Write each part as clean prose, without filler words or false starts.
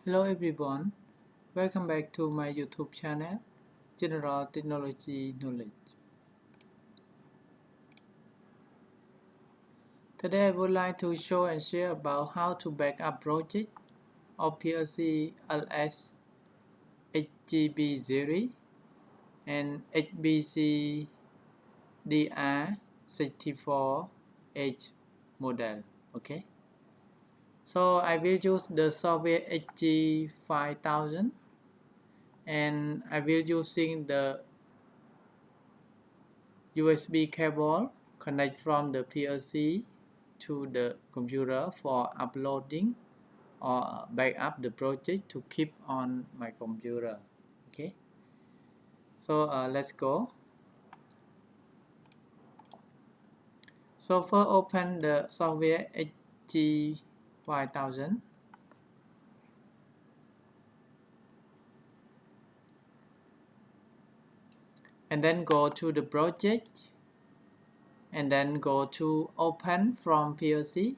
Hello everyone, welcome back to my YouTube channel, General Technology Knowledge. Today I would like to show and share about how to backup project of PLC LS XBC-DR and XBC-DR64H model. Okay. So I will use the software HG5000 and I will using the USB cable connect from the PLC to the computer for uploading or backup the project to keep on my computer. Okay, so let's go. So first open the software HG5000 and then go to the project and then go to open from PLC,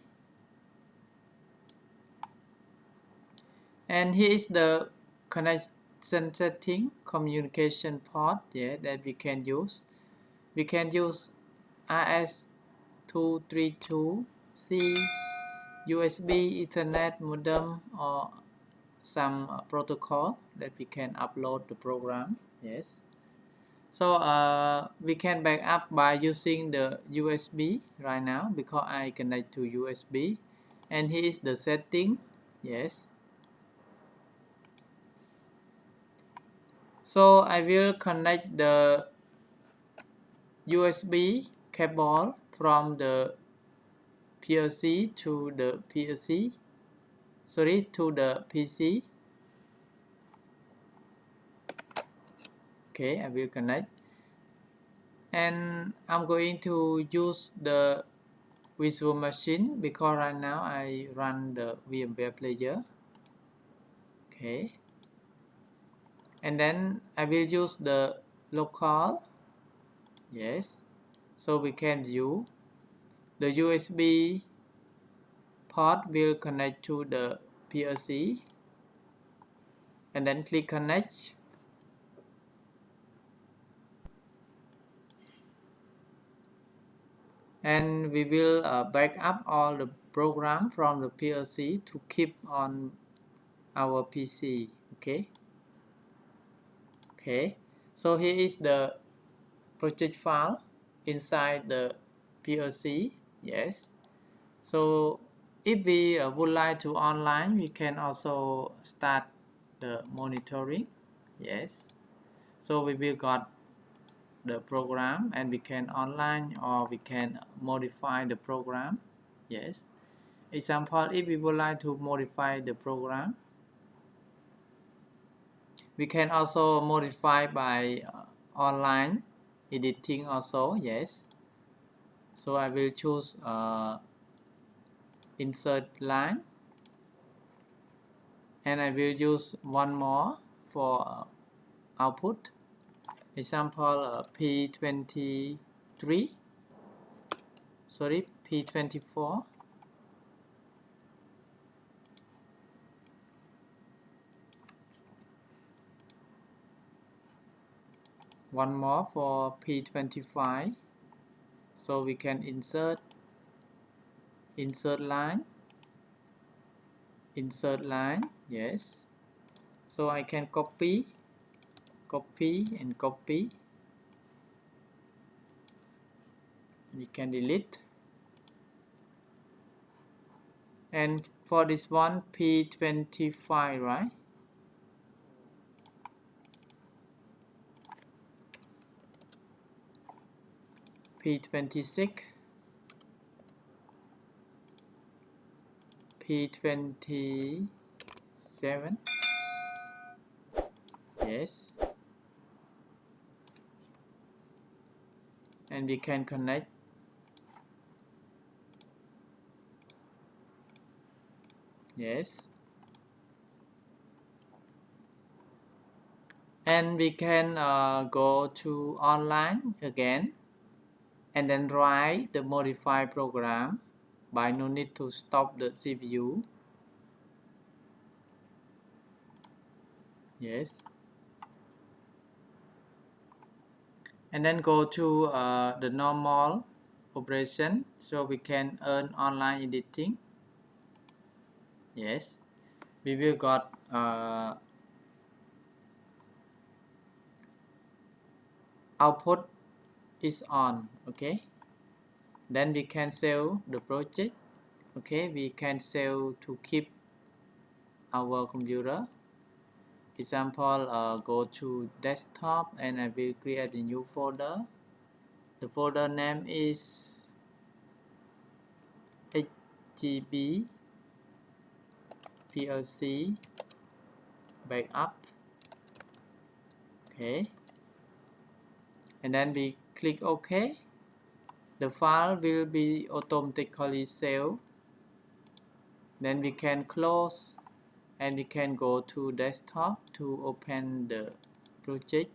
and here is the connection setting communication port that we can use. We can use RS232C, USB Ethernet modem, or some protocol that we can upload the program. Yes. So we can back up by using the USB right now because I connect to USB, and here is the setting. Yes. So I will connect the USB cable from the PLC to the PC. Okay, I will connect, and I'm going to use the virtual machine because right now I run the VMware player. Okay, and then I will use the local. Yes, so we can view the USB port will connect to the PLC, and then click connect. And we will back up all the program from the PLC to keep on our PC. Okay, so here is the project file inside the PLC. Yes, so if we would like to online, we can also start the monitoring. Yes, so we will got the program and we can online or we can modify the program. Yes, example, if we would like to modify the program, we can also modify by online editing also. Yes, so I will choose insert line, and I will use one more for output. Example P24. One more for P25. So we can insert line. Yes, so I can copy and copy. We can delete, and for this one P25, right? P26, P27. Yes, and we can connect. Yes, and we can go to online again and then write the modified program by no need to stop the CPU. Yes. And then go to the normal operation, so we can earn online editing. Yes, we will got output is on. Okay, then we can save the project. Okay, we can save to keep our computer. Example, go to desktop and I will create a new folder. The folder name is HGB PLC backup. Okay, and then we click OK. The file will be automatically saved. Then we can close and we can go to desktop to open the project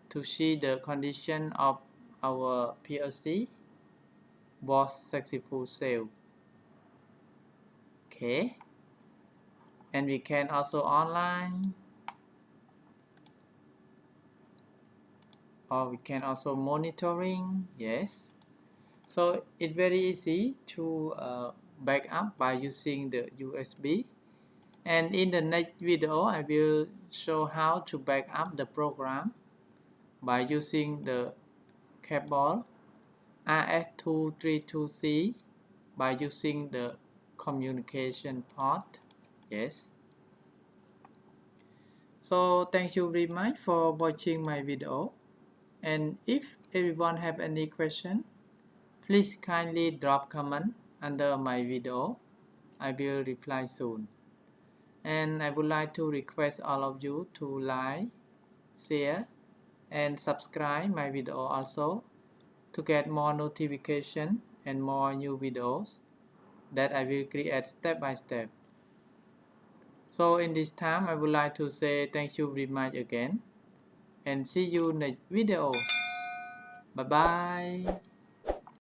to see the condition of our PLC was successful save. Okay, and we can also online, or we can also monitoring. Yes, so it's very easy to back up by using the USB. And in the next video I will show how to back up the program by using the cable RS232C by using the communication port. Yes, so thank you very much for watching my video, and if everyone have any question, please kindly drop comment under my video. I will reply soon. And I would like to request all of you to like, share and subscribe my video also to get more notification and more new videos that I will create step by step. So in this time I would like to say thank you very much again and see you next video. Bye bye.